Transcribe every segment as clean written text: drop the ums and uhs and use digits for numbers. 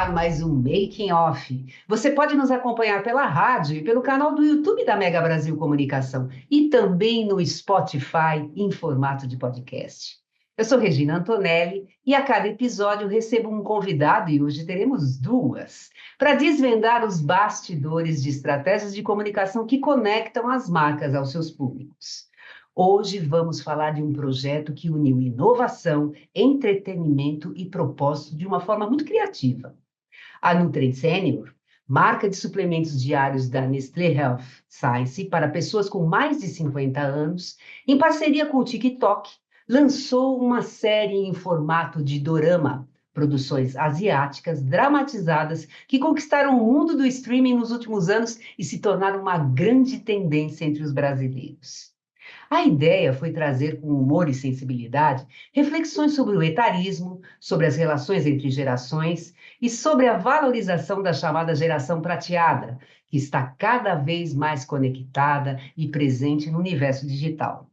ar mais um Making Off. Você pode nos acompanhar pela rádio e pelo canal do YouTube da Mega Brasil Comunicação e também no Spotify em formato de podcast. Eu sou Regina Antonelli e a cada episódio recebo um convidado e hoje teremos duas para desvendar os bastidores de estratégias de comunicação que conectam as marcas aos seus públicos. Hoje vamos falar de um projeto que uniu inovação, entretenimento e propósito de uma forma muito criativa. A Nutri Senior, marca de suplementos diários da Nestlé Health Science para pessoas com mais de 50 anos, em parceria com o TikTok, lançou uma série em formato de dorama, produções asiáticas dramatizadas que conquistaram o mundo do streaming nos últimos anos e se tornaram uma grande tendência entre os brasileiros. A ideia foi trazer com humor e sensibilidade reflexões sobre o etarismo, sobre as relações entre gerações e sobre a valorização da chamada geração prateada, que está cada vez mais conectada e presente no universo digital.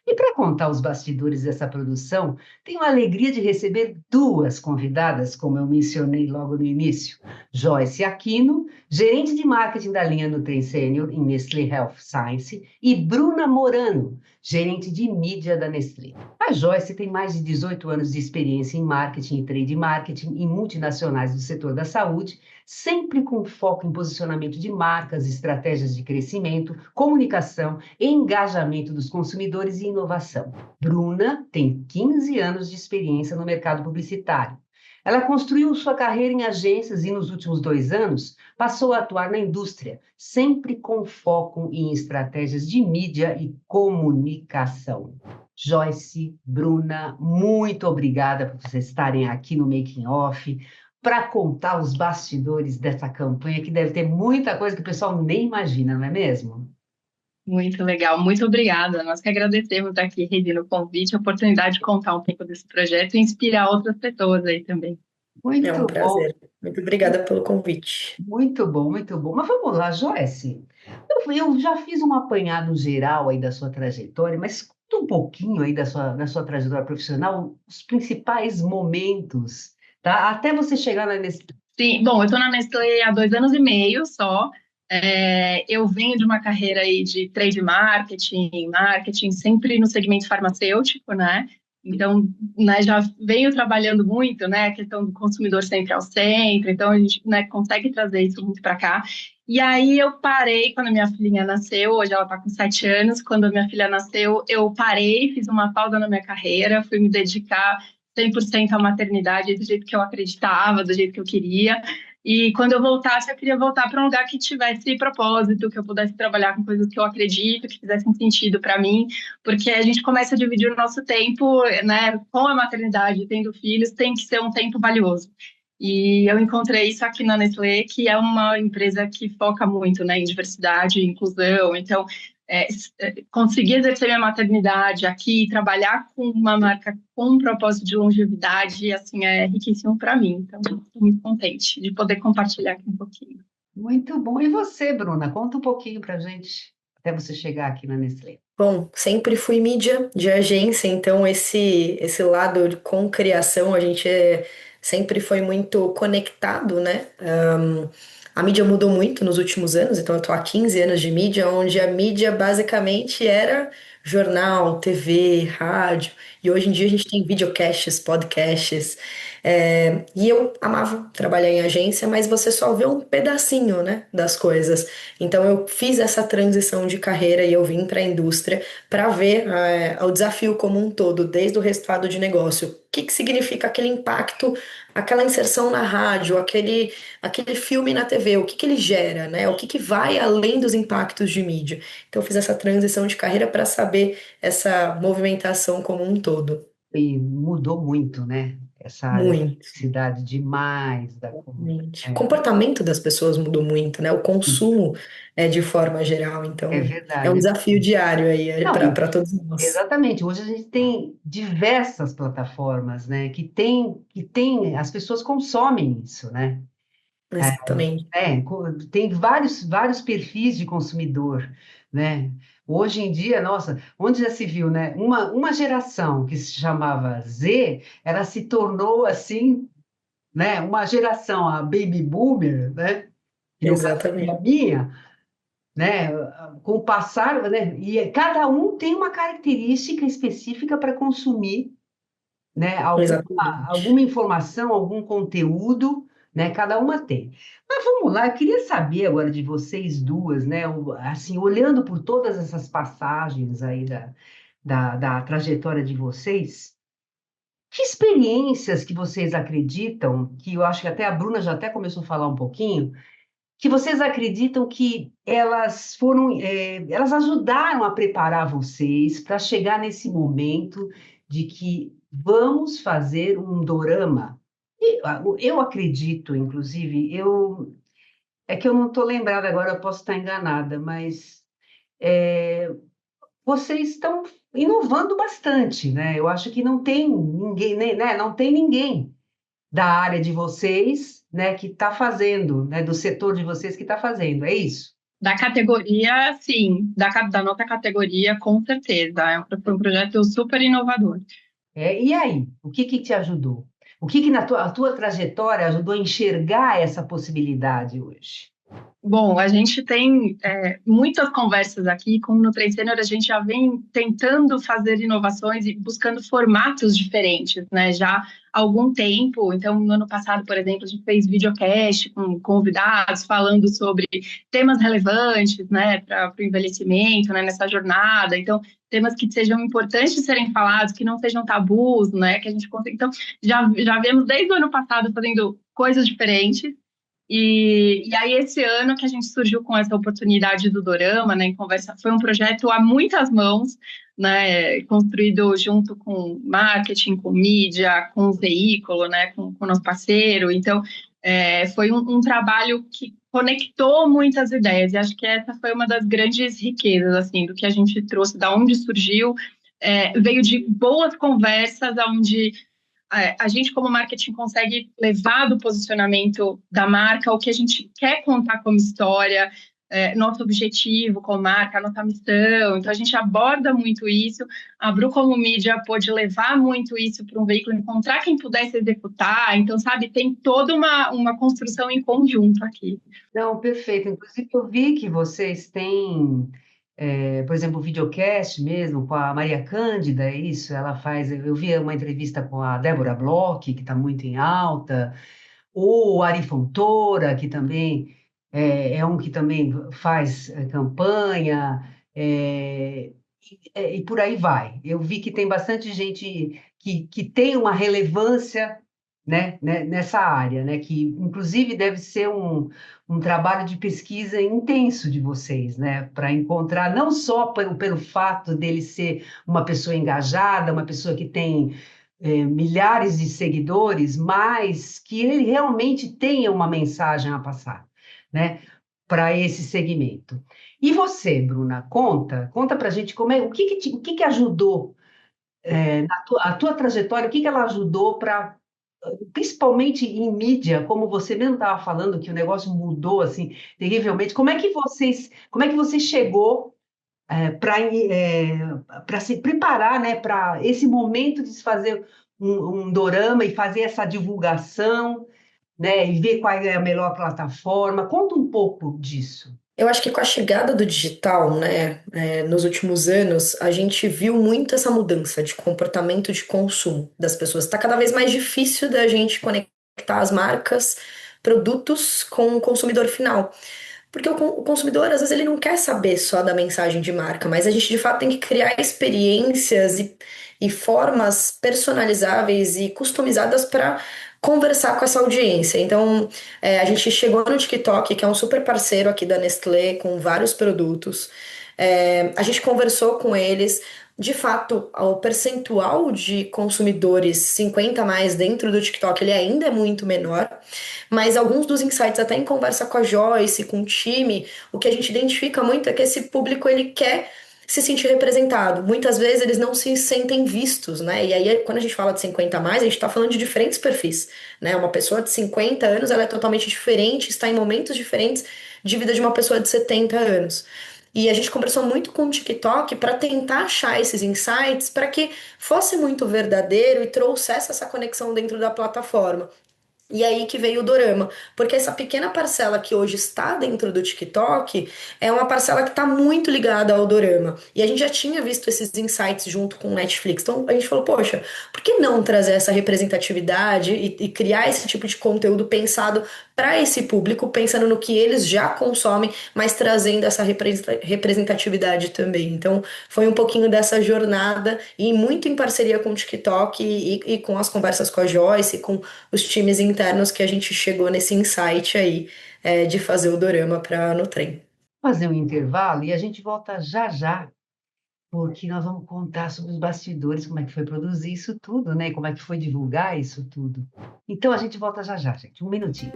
E para contar os bastidores dessa produção, tenho a alegria de receber duas convidadas, como eu mencionei logo no início. Joyce Aquino, gerente de marketing da linha Nutri Senior em Nestlé Health Science, e Bruna Morano, gerente de mídia da Nestlé. A Joyce tem mais de 18 anos de experiência em marketing e trade marketing em multinacionais do setor da saúde, sempre com foco em posicionamento de marcas, estratégias de crescimento, comunicação, engajamento dos consumidores e inovação. Bruna tem 15 anos de experiência no mercado publicitário. Ela construiu sua carreira em agências e, nos últimos 2 anos, passou a atuar na indústria, sempre com foco em estratégias de mídia e comunicação. Joyce, Bruna, muito obrigada por vocês estarem aqui no Making Off para contar os bastidores dessa campanha, que deve ter muita coisa que o pessoal nem imagina, não é mesmo? Muito legal, muito obrigada. Nós que agradecemos estar aqui, Regina, o convite, a oportunidade de contar um pouco desse projeto e inspirar outras pessoas aí também. É um Muito bom, prazer. Muito obrigada pelo convite. muito bom, muito bom. Mas vamos lá, Joyce. Eu já fiz um apanhado geral aí da sua trajetória, mas conta um pouquinho aí da sua trajetória profissional, os principais momentos, tá? Até você chegar nesse. Sim, bom, eu estou na Nestlé há 2 anos e meio só. Eu venho de uma carreira aí de trade marketing, sempre no segmento farmacêutico, né? Então, né, já venho trabalhando muito, né, a questão do consumidor sempre ao centro, então a gente, né, consegue trazer isso muito para cá. E aí eu parei quando a minha filhinha nasceu, hoje ela está com 7 anos, quando a minha filha nasceu, eu parei, fiz uma pausa na minha carreira, fui me dedicar 100% à maternidade do jeito que eu acreditava, do jeito que eu queria. E quando eu voltasse, eu queria voltar para um lugar que tivesse propósito, que eu pudesse trabalhar com coisas que eu acredito, que fizessem sentido para mim, porque a gente começa a dividir o nosso tempo, né, com a maternidade, tendo filhos, tem que ser um tempo valioso. E eu encontrei isso aqui na Nestlé, que é uma empresa que foca muito, né, em diversidade e inclusão. Então, conseguir exercer minha maternidade aqui, trabalhar com uma marca com um propósito de longevidade, assim, é riquíssimo para mim. Então, estou muito contente de poder compartilhar aqui um pouquinho. Muito bom. E você, Bruna? Conta um pouquinho para gente, até você chegar aqui na Nestlé. Bom, sempre fui mídia de agência, então esse lado com criação a gente sempre foi muito conectado, né? A mídia mudou muito nos últimos anos, então eu tô há 15 anos de mídia, onde a mídia basicamente era jornal, TV, rádio, e hoje em dia a gente tem videocasts, podcasts, e eu amava trabalhar em agência, mas você só vê um pedacinho, né, das coisas. Então eu fiz essa transição de carreira e eu vim para a indústria para ver o desafio como um todo, desde o resultado de negócio. O que que significa aquele impacto, aquela inserção na rádio, aquele filme na TV, o que que ele gera, né? O que que vai além dos impactos de mídia. Então eu fiz essa transição de carreira para saber essa movimentação como um todo. E mudou muito, né? Essa área da Muito. publicidade demais da Exatamente. O é, comportamento das pessoas mudou muito, né? O consumo é de forma geral, é então é um verdade. desafio diário aí Não, para todos nós. exatamente. Hoje a gente tem diversas plataformas, né? Que tem, as pessoas consomem isso, né? Exatamente. Tem vários perfis de consumidor, né? Hoje em dia, nossa, onde já se viu, né? Uma geração que se chamava Z, ela se tornou assim né? Uma geração, a baby boomer, né? Que no caso seria Exatamente. a minha, né? Com o passar, né? E cada um tem uma característica específica para consumir, né? Exatamente. Alguma informação, algum conteúdo, né? Cada uma tem. Mas vamos lá, eu queria saber agora de vocês duas, né? Assim, olhando por todas essas passagens aí da trajetória de vocês, que experiências que vocês acreditam, que eu acho que até a Bruna já até começou a falar um pouquinho, que vocês acreditam que elas foram, elas ajudaram a preparar vocês para chegar nesse momento de que vamos fazer um dorama? Eu acredito, inclusive, é que eu não estou lembrada agora, eu posso estar enganada, mas vocês estão inovando bastante, né? Eu acho que não tem ninguém, né? Não tem ninguém da área de vocês, né, que está fazendo, né, do setor de vocês que está fazendo, é isso? Da categoria, sim, da nossa categoria, com certeza. Foi um projeto super inovador. E aí, o que que te ajudou? O que que na tua trajetória ajudou a enxergar essa possibilidade hoje? Bom, a gente tem muitas conversas aqui, como no Trade Senior, a gente já vem tentando fazer inovações e buscando formatos diferentes, né? Já há algum tempo. Então, no ano passado, por exemplo, a gente fez videocast com convidados falando sobre temas relevantes, né, para o envelhecimento, né, nessa jornada. Então, temas que sejam importantes de serem falados, que não sejam tabus, né, que a gente consiga. Então, já vemos desde o ano passado fazendo coisas diferentes. E aí, esse ano que a gente surgiu com essa oportunidade do Dorama, né, em conversa, foi um projeto a muitas mãos, né, construído junto com marketing, com mídia, com o veículo, né, com o nosso parceiro. Então, foi um trabalho que conectou muitas ideias, e acho que essa foi uma das grandes riquezas, assim, do que a gente trouxe, da onde surgiu, veio de boas conversas, onde a gente, como marketing, consegue levar do posicionamento da marca o que a gente quer contar como história, nosso objetivo como marca, nossa missão. Então, a gente aborda muito isso. A Bru, como mídia, pôde levar muito isso para um veículo, encontrar quem pudesse executar. Então, sabe, tem toda uma construção em conjunto aqui. Não, perfeito. Inclusive, eu vi que vocês têm, por exemplo, o videocast mesmo com a Maria Cândida, é isso? Ela faz. Eu vi uma entrevista com a Débora Bloch, que está muito em alta, ou o Ari Fontoura, que também é um que também faz campanha, e por aí vai. Eu vi que tem bastante gente que tem uma relevância, né, nessa área, né, que inclusive deve ser um trabalho de pesquisa intenso de vocês, né, para encontrar não só pelo fato dele ser uma pessoa engajada, uma pessoa que tem milhares de seguidores, mas que ele realmente tenha uma mensagem a passar, né, para esse segmento. E você, Bruna, conta para a gente o que que ajudou a tua trajetória, o que que ela ajudou para, principalmente em mídia, como você mesmo estava falando, que o negócio mudou assim terrivelmente. Como é que você chegou para se preparar, né, para esse momento de se fazer um dorama e fazer essa divulgação, né, e ver qual é a melhor plataforma? Conta um pouco disso. Eu acho que com a chegada do digital, né, nos últimos anos, a gente viu muito essa mudança de comportamento de consumo das pessoas. Está cada vez mais difícil da gente conectar as marcas, produtos com o consumidor final. Porque o consumidor, às vezes, ele não quer saber só da mensagem de marca, mas a gente, de fato, tem que criar experiências e formas personalizáveis e customizadas para conversar com essa audiência. Então, a gente chegou no TikTok, que é um super parceiro aqui da Nestlé, com vários produtos. A gente conversou com eles. De fato, o percentual de consumidores 50 a mais dentro do TikTok, ele ainda é muito menor. Mas alguns dos insights, até em conversa com a Joyce, com o time, o que a gente identifica muito é que esse público ele quer se sentir representado. Muitas vezes eles não se sentem vistos, né? E aí, quando a gente fala de 50 a mais, a gente está falando de diferentes perfis, né? Uma pessoa de 50 anos, ela é totalmente diferente, está em momentos diferentes de vida de uma pessoa de 70 anos. E a gente conversou muito com o TikTok para tentar achar esses insights para que fosse muito verdadeiro e trouxesse essa conexão dentro da plataforma. E aí que veio o dorama, porque essa pequena parcela que hoje está dentro do TikTok é uma parcela que está muito ligada ao dorama. E a gente já tinha visto esses insights junto com o Netflix. Então a gente falou, poxa, por que não trazer essa representatividade e criar esse tipo de conteúdo pensado para esse público, pensando no que eles já consomem, mas trazendo essa representatividade também. Então foi um pouquinho dessa jornada e muito em parceria com o TikTok e com as conversas com a Joyce, com os times internos que a gente chegou nesse insight aí, de fazer o dorama para no trem. Fazer um intervalo e a gente volta já já, porque nós vamos contar sobre os bastidores, como é que foi produzir isso tudo, né? Como é que foi divulgar isso tudo. Então a gente volta já já, gente. Um minutinho.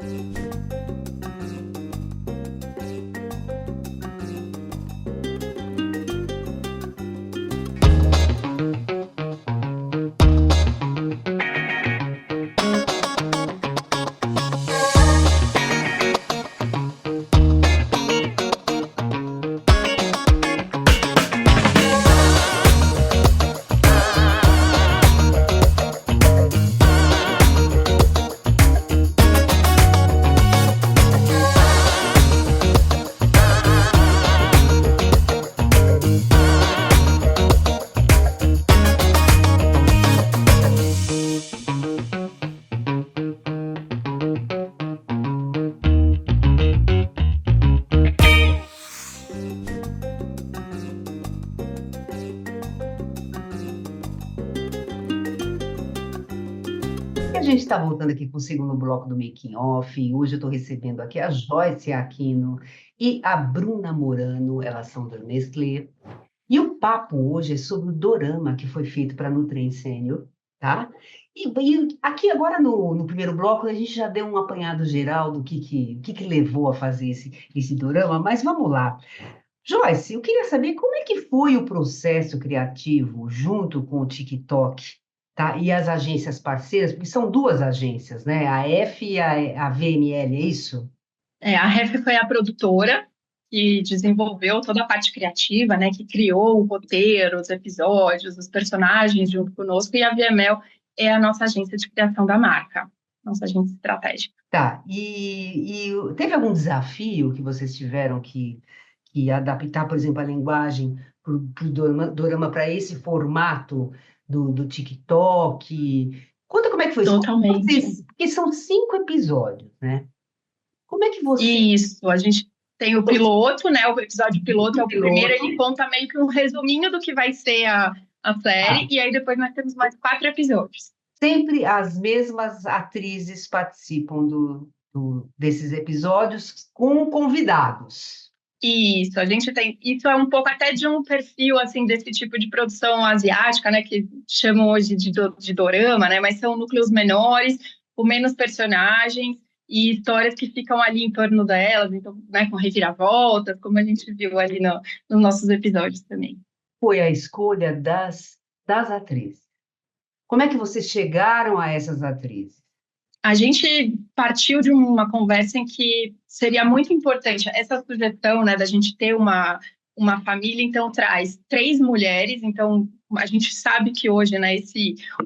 E a gente está voltando aqui com o segundo bloco do Making Off. E hoje eu estou recebendo aqui a Joyce Aquino e a Bruna Morano, elas são da Nestlé. E o papo hoje é sobre o dorama que foi feito para Nutrem Sênior, tá? E aqui agora no primeiro bloco a gente já deu um apanhado geral do que levou a fazer esse dorama, mas vamos lá. Joyce, eu queria saber como é que foi o processo criativo junto com o TikTok, tá? E as agências parceiras, porque são duas agências, né? A F e a VML, é isso? A Ref foi a produtora que desenvolveu toda a parte criativa, né, que criou o roteiro, os episódios, os personagens junto conosco, e a VML é a nossa agência de criação da marca, nossa agência estratégica. Tá. E teve algum desafio que vocês tiveram que adaptar, por exemplo, a linguagem para o dorama para esse formato do TikTok? Conta como é que foi isso. Totalmente. Porque são 5 episódios, né? Como é que você. Isso, a gente tem o piloto, né, o episódio piloto é o primeiro, Piloto. ele conta meio que um resuminho do que vai ser a série, e aí depois nós temos mais 4 episódios. Sempre as mesmas atrizes participam desses episódios com convidados. Isso, a gente tem. Isso é um pouco até de um perfil assim desse tipo de produção asiática, né? Que chamam hoje de dorama, né? Mas são núcleos menores, com menos personagens e histórias que ficam ali em torno delas, então, né? Com reviravoltas, como a gente viu ali nos nossos episódios também. Foi a escolha das atrizes. Como é que vocês chegaram a essas atrizes? A gente partiu de uma conversa em que seria muito importante essa sugestão, né, da gente ter uma família, então traz 3 mulheres, então a gente sabe que hoje, né,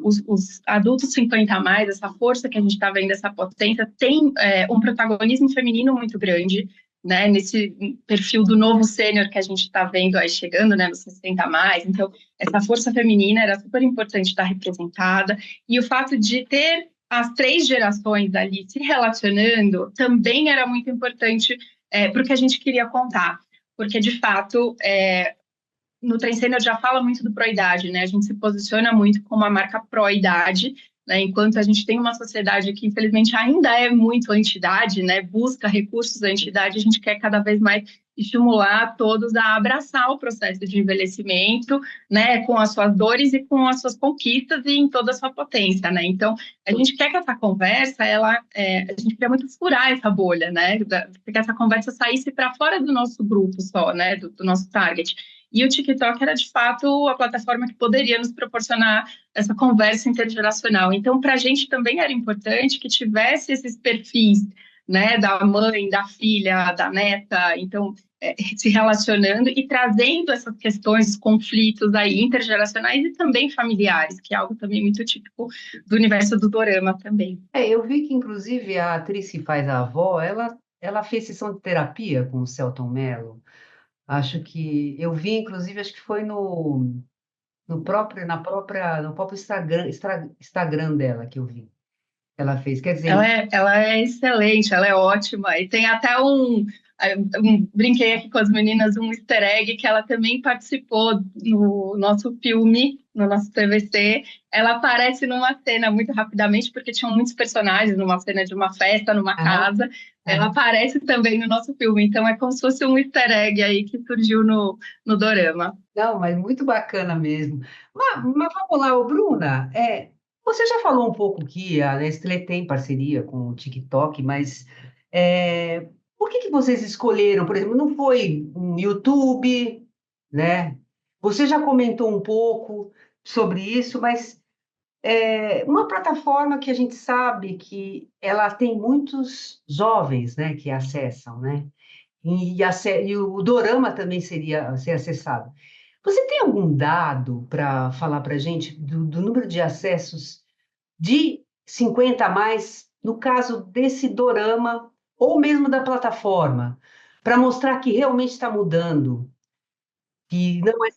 os adultos 50 a mais, essa força que a gente está vendo, essa potência, tem um protagonismo feminino muito grande, né, nesse perfil do novo sênior que a gente está vendo aí chegando, né, nos 60 a mais, então essa força feminina era super importante estar representada, e o fato de ter as 3 gerações ali se relacionando também era muito importante para o que a gente queria contar. Porque, de fato, no Trem Sênior já fala muito do pró-idade, né? A gente se posiciona muito como uma marca pró-idade, né? Enquanto a gente tem uma sociedade que, infelizmente, ainda é muito anti-idade, né? Busca recursos da entidade, a gente quer cada vez mais estimular todos a abraçar o processo de envelhecimento, né, com as suas dores e com as suas conquistas e em toda a sua potência, né? Então, a gente quer que essa conversa, a gente quer muito furar essa bolha, né? Que essa conversa saísse para fora do nosso grupo só, né, do nosso target. E o TikTok era, de fato, a plataforma que poderia nos proporcionar essa conversa intergeracional. Então, para a gente também era importante que tivesse esses perfis, né, da mãe, da filha, da neta. Então, se relacionando e trazendo essas questões, conflitos aí intergeracionais e também familiares, que é algo também muito típico do universo do dorama também. Eu vi que, inclusive, a atriz que faz a avó, ela fez sessão de terapia com o Selton Mello. Acho que eu vi, inclusive, acho que foi no próprio Instagram dela que eu vi. Ela fez. Quer dizer, Ela é excelente, ela é ótima. E tem até brinquei aqui com as meninas, um easter egg que ela também participou no nosso filme, no nosso TVC. Ela aparece numa cena muito rapidamente, porque tinham muitos personagens numa cena de uma festa, numa aham, casa. Ela aham. aparece também no nosso filme. Então é como se fosse um easter egg aí que surgiu no Dorama. Não, mas muito bacana mesmo. Mas vamos lá, ô Bruna, você já falou um pouco que a Nestlé tem parceria com o TikTok, mas é, por que vocês escolheram, por exemplo, não foi um YouTube, né? Você já comentou um pouco sobre isso, mas uma plataforma que a gente sabe que ela tem muitos jovens, né, que acessam, né? E o Dorama também seria ser acessado. Você tem algum dado para falar para a gente do número de acessos de 50 a mais, no caso desse Dorama, ou mesmo da plataforma, para mostrar que realmente está mudando, que não é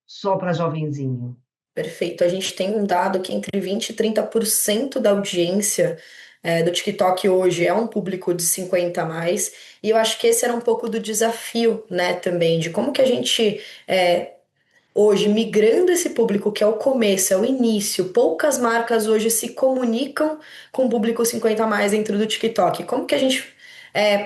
só para jovenzinho? Perfeito. A gente tem um dado que entre 20 e 30% da audiência do TikTok hoje é um público de 50 a mais. E eu acho que esse era um pouco do desafio, né, também, de como que a gente hoje, migrando esse público, que é o começo, é o início, poucas marcas hoje se comunicam com o público 50 a mais dentro do TikTok. Como que a gente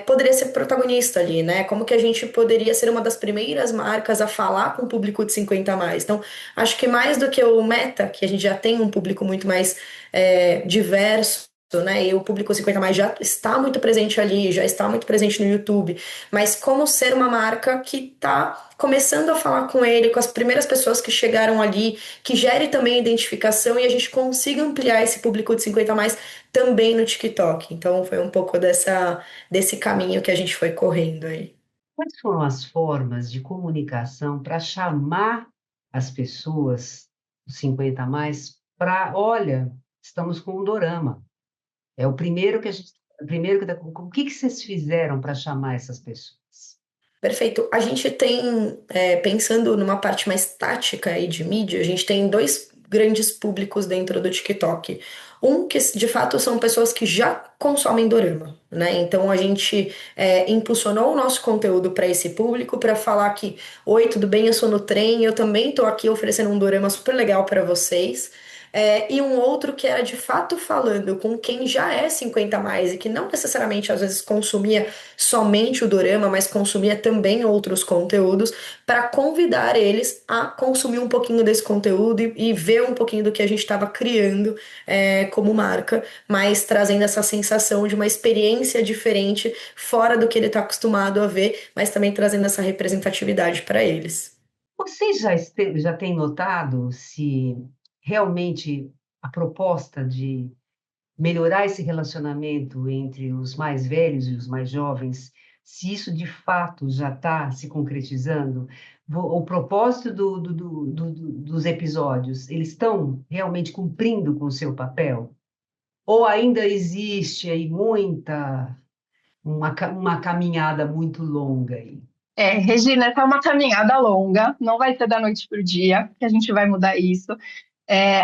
poderia ser protagonista ali, né? Como que a gente poderia ser uma das primeiras marcas a falar com o público de 50 a mais? Então, acho que mais do que o Meta, que a gente já tem um público muito mais diverso, né? E o público 50 a mais já está muito presente ali, já está muito presente no YouTube, mas como ser uma marca que está começando a falar com ele, com as primeiras pessoas que chegaram ali, que gere também identificação e a gente consiga ampliar esse público de 50 a mais também no TikTok. Então foi um pouco desse caminho que a gente foi correndo aí. Quais foram as formas de comunicação para chamar as pessoas, os 50 a mais, para, olha, estamos com um dorama. É o primeiro que a gente. O primeiro que o que vocês fizeram para chamar essas pessoas? Perfeito. A gente tem, pensando numa parte mais tática aí de mídia, a gente tem dois grandes públicos dentro do TikTok. Um que de fato são pessoas que já consomem dorama, né? Então a gente impulsionou o nosso conteúdo para esse público para falar que, oi, tudo bem? Eu sou no trem, eu também tô aqui oferecendo um dorama super legal para vocês. E um outro que era de fato falando com quem já é 50 a mais e que não necessariamente às vezes consumia somente o dorama, mas consumia também outros conteúdos, para convidar eles a consumir um pouquinho desse conteúdo e ver um pouquinho do que a gente estava criando como marca, mas trazendo essa sensação de uma experiência diferente, fora do que ele está acostumado a ver, mas também trazendo essa representatividade para eles. Vocês já têm notado se realmente a proposta de melhorar esse relacionamento entre os mais velhos e os mais jovens, se isso de fato já está se concretizando? O propósito dos episódios, eles estão realmente cumprindo com o seu papel? Ou ainda existe aí uma caminhada muito longa aí? Regina, essa é uma caminhada longa, não vai ser da noite para o dia que a gente vai mudar isso.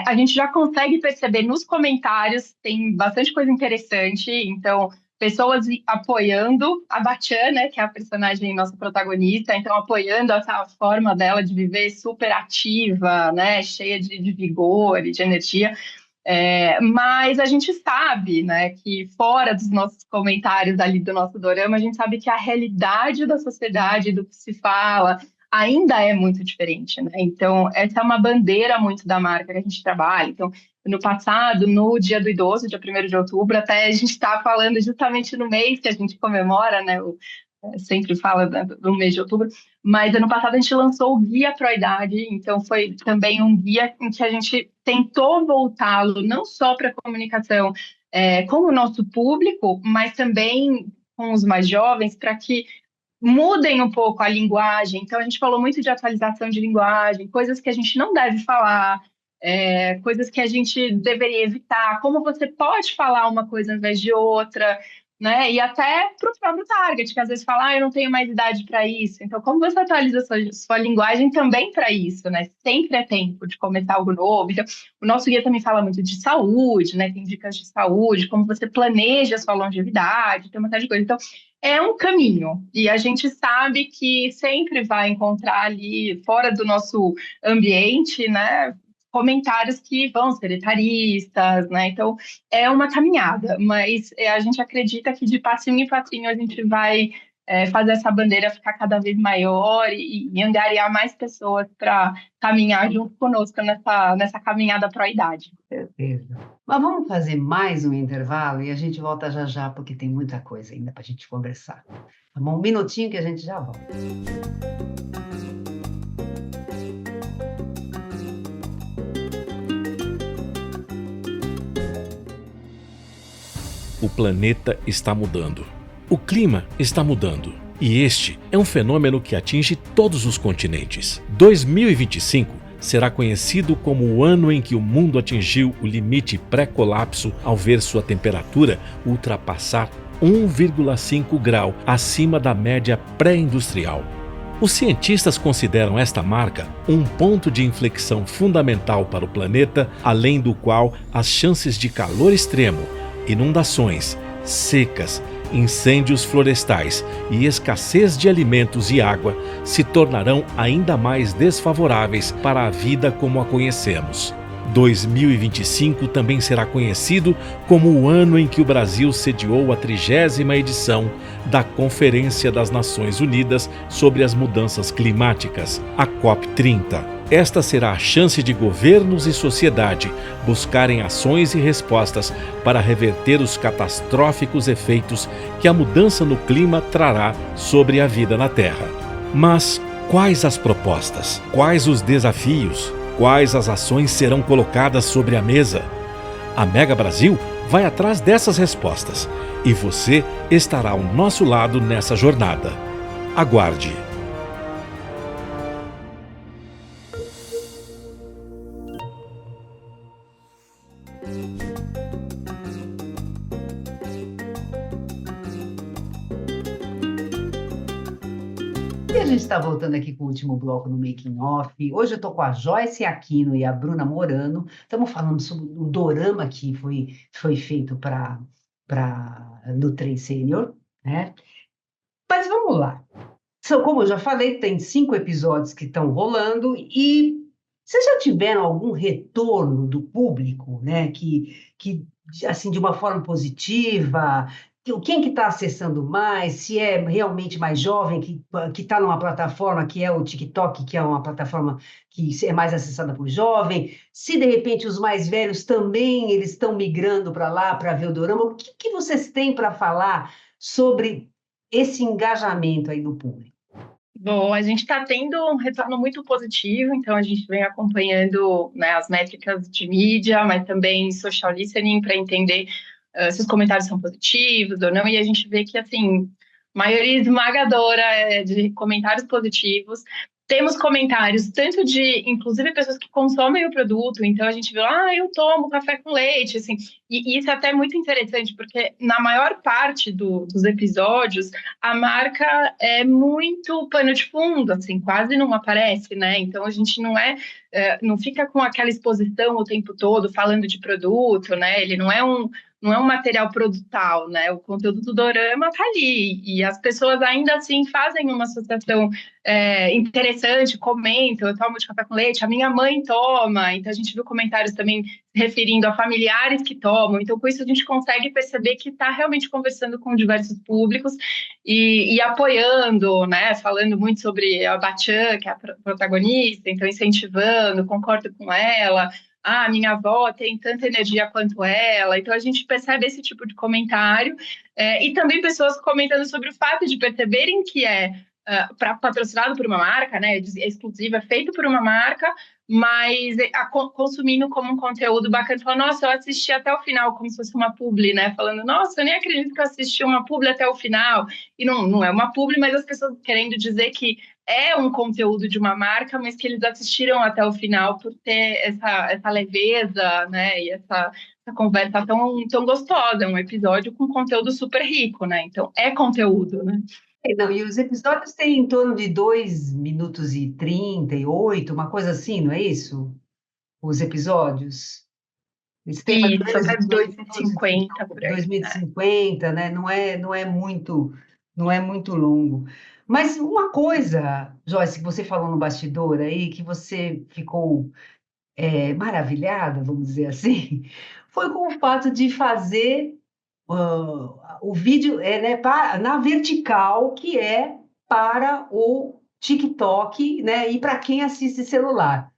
A gente já consegue perceber nos comentários, tem bastante coisa interessante, então, pessoas apoiando a Bachan, né, que é a personagem nossa protagonista, então apoiando essa forma dela de viver super ativa, né, cheia de vigor e de energia. Mas a gente sabe, né, que fora dos nossos comentários ali do nosso dorama, a gente sabe que a realidade da sociedade, do que se fala, ainda é muito diferente, né? Então, essa é uma bandeira muito da marca que a gente trabalha. Então, no passado, no Dia do Idoso, dia 1º de outubro, até a gente está falando justamente no mês que a gente comemora, né, sempre fala do mês de outubro, mas ano passado a gente lançou o Guia Proidade, então foi também um guia em que a gente tentou voltá-lo não só para a comunicação com o nosso público, mas também com os mais jovens, para que mudem um pouco a linguagem. Então, a gente falou muito de atualização de linguagem, coisas que a gente não deve falar, coisas que a gente deveria evitar, como você pode falar uma coisa ao invés de outra, né? E até para o próprio target, que às vezes fala, eu não tenho mais idade para isso. Então, como você atualiza sua linguagem também para isso, né? Sempre é tempo de começar algo novo. Então, o nosso guia também fala muito de saúde, né? Tem dicas de saúde, como você planeja a sua longevidade, tem uma série de coisas. Então, é um caminho, e a gente sabe que sempre vai encontrar ali, fora do nosso ambiente, né, comentários que vão ser etaristas, né? Então, é uma caminhada, mas a gente acredita que de passinho em passinho a gente vai fazer essa bandeira ficar cada vez maior e angariar mais pessoas para caminhar junto conosco nessa caminhada pró-idade. Certeza. Mas vamos fazer mais um intervalo e a gente volta já já, porque tem muita coisa ainda para a gente conversar. Tá bom? Um minutinho que a gente já volta. O planeta está mudando. O clima está mudando. E este é um fenômeno que atinge todos os continentes. 2025 será conhecido como o ano em que o mundo atingiu o limite pré-colapso ao ver sua temperatura ultrapassar 1,5 grau acima da média pré-industrial. Os cientistas consideram esta marca um ponto de inflexão fundamental para o planeta, além do qual as chances de calor extremo, inundações, secas, incêndios florestais e escassez de alimentos e água se tornarão ainda mais desfavoráveis para a vida como a conhecemos. 2025 também será conhecido como o ano em que o Brasil sediou a 30ª edição da Conferência das Nações Unidas sobre as Mudanças Climáticas, a COP30. Esta será a chance de governos e sociedade buscarem ações e respostas para reverter os catastróficos efeitos que a mudança no clima trará sobre a vida na Terra. Mas quais as propostas? Quais os desafios? Quais as ações serão colocadas sobre a mesa? A Mega Brasil vai atrás dessas respostas e você estará ao nosso lado nessa jornada. Aguarde! E a gente está voltando aqui com o último bloco no Making Off. Hoje eu estou com a Joyce Aquino e a Bruna Morano. Estamos falando sobre o dorama que foi feito para Nutri Senior, né? Mas vamos lá. Como eu já falei, tem 5 episódios que estão rolando e vocês já tiveram algum retorno do público, né? Que assim, de uma forma positiva? Quem que está acessando mais? Se é realmente mais jovem que está numa plataforma que é o TikTok, que é uma plataforma que é mais acessada por jovem? Se de repente os mais velhos também eles estão migrando para lá para ver o dorama? O que vocês têm para falar sobre esse engajamento aí do público? Bom, a gente está tendo um retorno muito positivo, então a gente vem acompanhando, né, as métricas de mídia, mas também social listening para entender se os comentários são positivos ou não, e a gente vê que, assim, maioria esmagadora é de comentários positivos. Temos comentários tanto de, inclusive, pessoas que consomem o produto, então a gente viu, eu tomo café com leite, assim, e isso é até muito interessante, porque na maior parte dos episódios, a marca é muito pano de fundo, assim, quase não aparece, né? Então a gente não fica com aquela exposição o tempo todo falando de produto, né? Ele não é um material produtal, né? O conteúdo do dorama tá ali, e as pessoas ainda assim fazem uma associação interessante, comentam, eu tomo de café com leite, a minha mãe toma, então a gente viu comentários também se referindo a familiares que tomam, então com isso a gente consegue perceber que está realmente conversando com diversos públicos e apoiando, né, falando muito sobre a Bachan, que é a protagonista, então incentivando, concordo com ela, minha avó tem tanta energia quanto ela, então a gente percebe esse tipo de comentário, e também pessoas comentando sobre o fato de perceberem que patrocinado por uma marca, né? É exclusivo, é feito por uma marca, mas consumindo como um conteúdo bacana, falando, nossa, eu assisti até o final, como se fosse uma publi, né? Falando, nossa, eu nem acredito que eu assisti uma publi até o final. E não é uma publi, mas as pessoas querendo dizer que é um conteúdo de uma marca, mas que eles assistiram até o final por ter essa leveza, né? E essa conversa tão gostosa. É um episódio com conteúdo super rico, né? Então, é conteúdo, né? Não, e os episódios têm em torno de 2 minutos e 38, uma coisa assim, não é isso? Os episódios? Eles têm mais ou Isso, menos até 2 2,50 por aí, né? 2050, né? Não é muito longo. Mas uma coisa, Joyce, que você falou no bastidor aí, que você ficou maravilhada, vamos dizer assim, foi com o fato de fazer o vídeo né, na vertical, que é para o TikTok, né, e para quem assiste celular.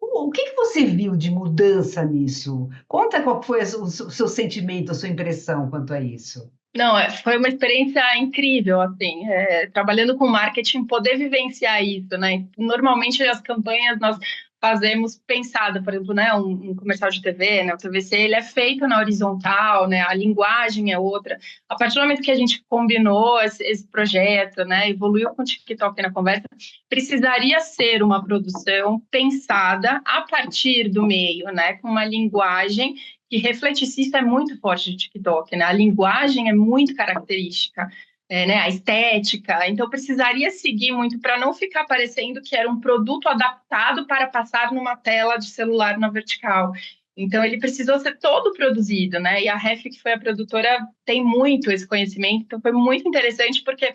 O que que você viu de mudança nisso? Conta qual foi o seu sentimento, a sua impressão quanto a isso. Não, foi uma experiência incrível, assim, trabalhando com marketing, poder vivenciar isso, né? Normalmente as campanhas nós fazemos pensada, por exemplo, né, um comercial de TV, né, o TVC, ele é feito na horizontal, né, a linguagem é outra. A partir do momento que a gente combinou esse projeto, né, evoluiu com o TikTok na conversa, precisaria ser uma produção pensada a partir do meio, né, com uma linguagem que refletisse isso é muito forte de TikTok, né? A linguagem é muito característica, né? A estética. Então, precisaria seguir muito para não ficar parecendo que era um produto adaptado para passar numa tela de celular na vertical. Então, ele precisou ser todo produzido, né? E a Ref, que foi a produtora, tem muito esse conhecimento. Então, foi muito interessante porque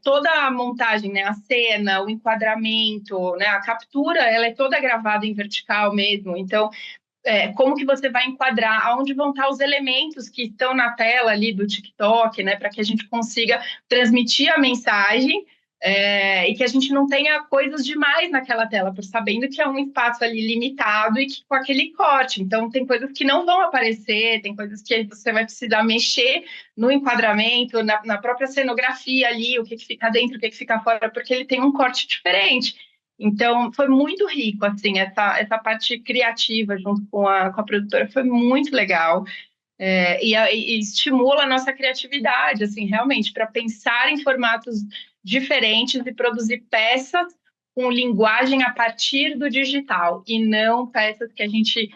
toda a montagem, né? A cena, o enquadramento, né? A captura, ela é toda gravada em vertical mesmo. Então, como que você vai enquadrar, aonde vão estar os elementos que estão na tela ali do TikTok, né, para que a gente consiga transmitir a mensagem e que a gente não tenha coisas demais naquela tela, por sabendo que é um espaço ali limitado e que com aquele corte. Então, tem coisas que não vão aparecer, tem coisas que você vai precisar mexer no enquadramento, na própria cenografia ali, o que fica dentro, o que fica fora, porque ele tem um corte diferente. Então, foi muito rico, assim, essa parte criativa junto com a produtora foi muito legal. E estimula a nossa criatividade, assim, realmente, para pensar em formatos diferentes e produzir peças com linguagem a partir do digital, e não peças que a gente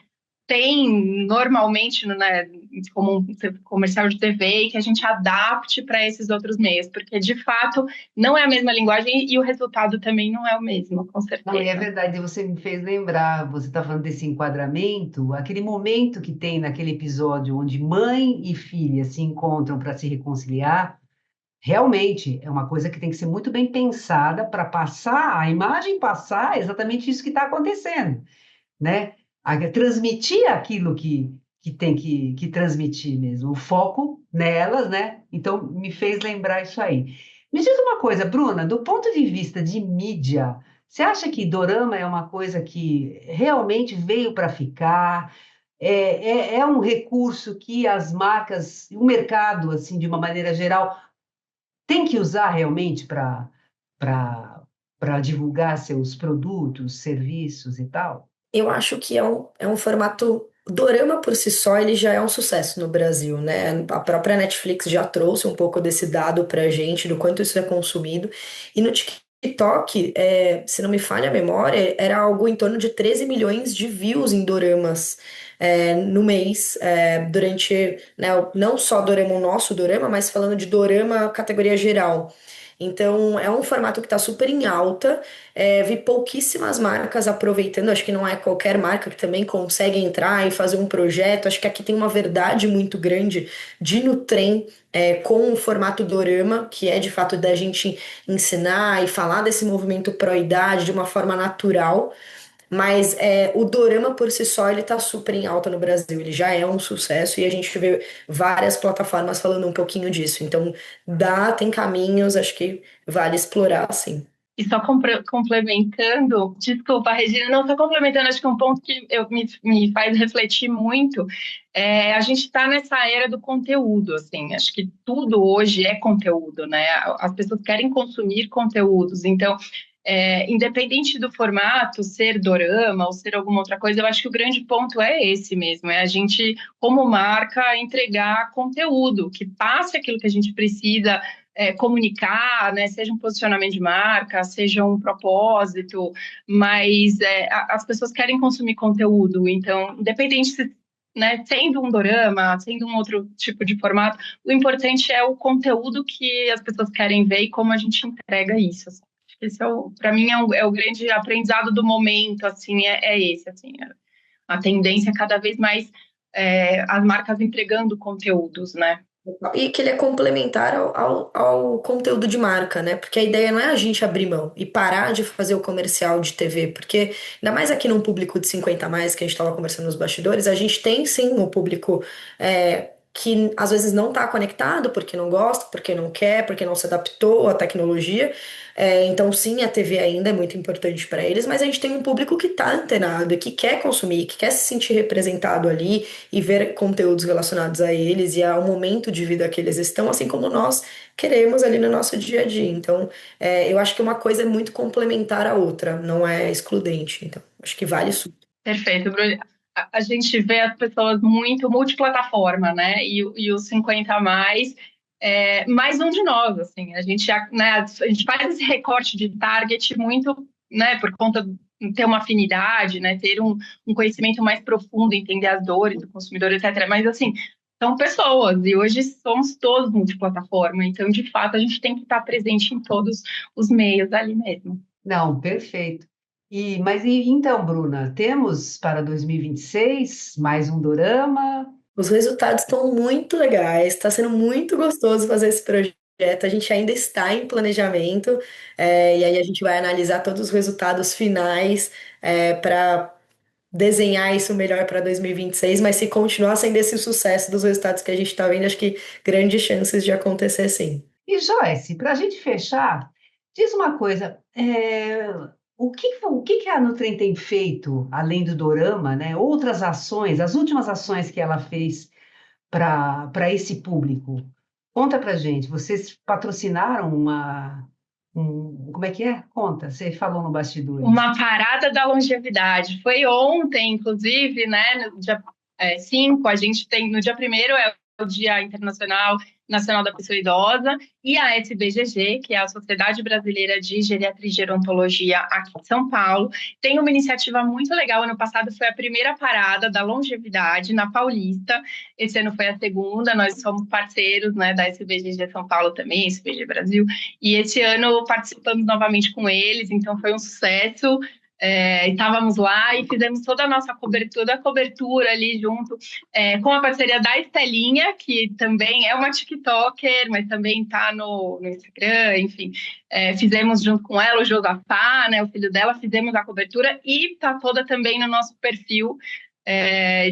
tem normalmente, né, como um comercial de TV, e que a gente adapte para esses outros meios, porque de fato não é a mesma linguagem e o resultado também não é o mesmo, com Não, e é certeza. verdade, você me fez lembrar, você está falando desse enquadramento, aquele momento que tem naquele episódio onde mãe e filha se encontram para se reconciliar, realmente é uma coisa que tem que ser muito bem pensada para passar, a imagem passar exatamente isso que está acontecendo, né? Transmitir aquilo que tem que transmitir mesmo, o foco nelas, né? Então, me fez lembrar isso aí. Me diz uma coisa, Bruna, do ponto de vista de mídia, você acha que dorama é uma coisa que realmente veio para ficar? É um recurso que as marcas, o mercado, assim, de uma maneira geral, tem que usar realmente para divulgar seus produtos, serviços e tal? Eu acho que é um formato. Dorama por si só, ele já é um sucesso no Brasil, né? A própria Netflix já trouxe um pouco desse dado pra gente, do quanto isso é consumido. E no TikTok, se não me falha a memória, era algo em torno de 13 milhões de views em doramas no mês, durante, né, não só dorama, o nosso dorama, mas falando de dorama categoria geral. Então, é um formato que está super em alta. Vi pouquíssimas marcas aproveitando. Acho que não é qualquer marca que também consegue entrar e fazer um projeto. Acho que aqui tem uma verdade muito grande de ir no trem com o formato dorama, que é de fato da gente ensinar e falar desse movimento pró-idade de uma forma natural. Mas o dorama por si só, ele tá super em alta no Brasil. Ele já é um sucesso e a gente vê várias plataformas falando um pouquinho disso. Então, tem caminhos, acho que vale explorar, sim. E só complementando, desculpa, Regina, não, só complementando, acho que um ponto que me faz refletir muito a gente está nessa era do conteúdo, assim, acho que tudo hoje é conteúdo, né? As pessoas querem consumir conteúdos, então, independente do formato, ser dorama ou ser alguma outra coisa, eu acho que o grande ponto é esse mesmo, é a gente, como marca, entregar conteúdo que passe aquilo que a gente precisa comunicar, né, seja um posicionamento de marca, seja um propósito, mas as pessoas querem consumir conteúdo, então, independente se, né, sendo um dorama, sendo um outro tipo de formato, o importante é o conteúdo que as pessoas querem ver e como a gente entrega isso. Assim. Esse para mim, é o grande aprendizado do momento, assim, esse, assim, a tendência é cada vez mais as marcas entregando conteúdos, né? E que ele é complementar ao conteúdo de marca, né? Porque a ideia não é a gente abrir mão e parar de fazer o comercial de TV, porque ainda mais aqui num público de 50 a mais, que a gente estava conversando nos bastidores, a gente tem sim um público que às vezes não está conectado, porque não gosta, porque não quer, porque não se adaptou à tecnologia. Então, sim, a TV ainda é muito importante para eles, mas a gente tem um público que está antenado, que quer consumir, que quer se sentir representado ali e ver conteúdos relacionados a eles e ao momento de vida que eles estão, assim como nós queremos ali no nosso dia a dia. Então, eu acho que uma coisa é muito complementar à outra, não é excludente. Então, acho que vale super. Perfeito, Bruno. A gente vê as pessoas muito multiplataforma, né? E os 50 a mais um de nós, assim. A gente, né, a gente faz esse recorte de target muito, né, por conta de ter uma afinidade, né, ter um conhecimento mais profundo, entender as dores do consumidor, etc. Mas, assim, são pessoas, e hoje somos todos multiplataforma. Então, de fato, a gente tem que estar presente em todos os meios ali mesmo. Não, perfeito. Então, Bruna, temos para 2026 mais um dorama? Os resultados estão muito legais, está sendo muito gostoso fazer esse projeto. A gente ainda está em planejamento, e aí a gente vai analisar todos os resultados finais para desenhar isso melhor para 2026, mas se continuar sendo esse sucesso dos resultados que a gente está vendo, acho que grandes chances de acontecer sim. E Joyce, para a gente fechar, diz uma coisa, o que a Nutrem tem feito, além do dorama, né? Outras ações, as últimas ações que ela fez para esse público? Conta para gente, vocês patrocinaram como é que é? Conta, você falou no bastidores. Uma parada da longevidade. Foi ontem, inclusive, né? No dia 5, a gente tem, no dia 1º é o Dia Internacional Nacional da Pessoa Idosa, e a SBGG, que é a Sociedade Brasileira de Geriatria e Gerontologia aqui em São Paulo, tem uma iniciativa muito legal. Ano passado foi a primeira parada da longevidade na Paulista, esse ano foi a segunda, nós somos parceiros, né, da SBGG São Paulo também, SBG Brasil, e esse ano participamos novamente com eles, então foi um sucesso. Estávamos lá e fizemos toda a cobertura ali junto com a parceria da Estelinha, que também é uma TikToker, mas também está no Instagram, enfim. Fizemos junto com ela, o Josafá, né, o filho dela, fizemos a cobertura e está toda também no nosso perfil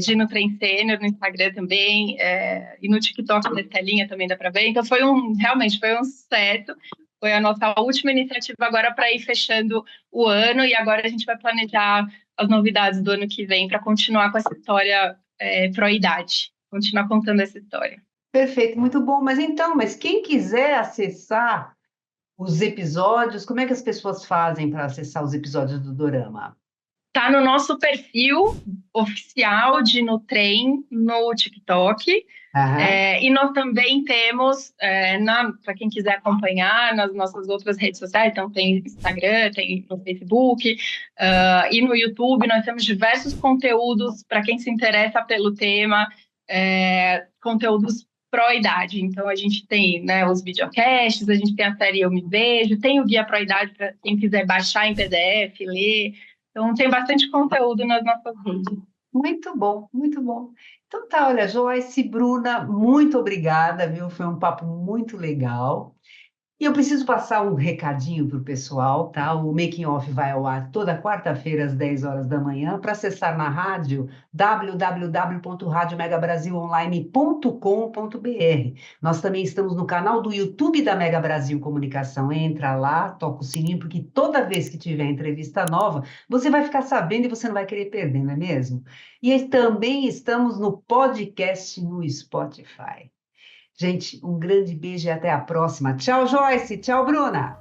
de Nutrem Sênior, no Instagram também, e no TikTok da Estelinha também dá para ver. Então realmente foi um sucesso. Foi a nossa última iniciativa agora para ir fechando o ano, e agora a gente vai planejar as novidades do ano que vem para continuar com essa história pró-idade, continuar contando essa história. Perfeito, muito bom. Mas quem quiser acessar os episódios, como é que as pessoas fazem para acessar os episódios do Dorama? Tá no nosso perfil oficial de Nutrem no TikTok. E nós também temos, para quem quiser acompanhar, nas nossas outras redes sociais, então tem Instagram, tem no Facebook, e no YouTube nós temos diversos conteúdos para quem se interessa pelo tema, conteúdos pró-idade. Então a gente tem, né, os videocasts, a gente tem a série Eu Me Vejo, tem o Guia Pró-idade para quem quiser baixar em PDF, ler. Então tem bastante conteúdo nas nossas redes. Muito bom, muito bom. Então tá, olha, Joyce, Bruna, muito obrigada, viu? Foi um papo muito legal. E eu preciso passar um recadinho para o pessoal, tá? O Making Off vai ao ar toda quarta-feira às 10 horas da manhã. Para acessar na rádio, www.radiomegabrasilonline.com.br. Nós também estamos no canal do YouTube da Mega Brasil Comunicação. Entra lá, toca o sininho, porque toda vez que tiver entrevista nova, você vai ficar sabendo e você não vai querer perder, não é mesmo? E aí também estamos no podcast no Spotify. Gente, um grande beijo e até a próxima. Tchau, Joyce. Tchau, Bruna.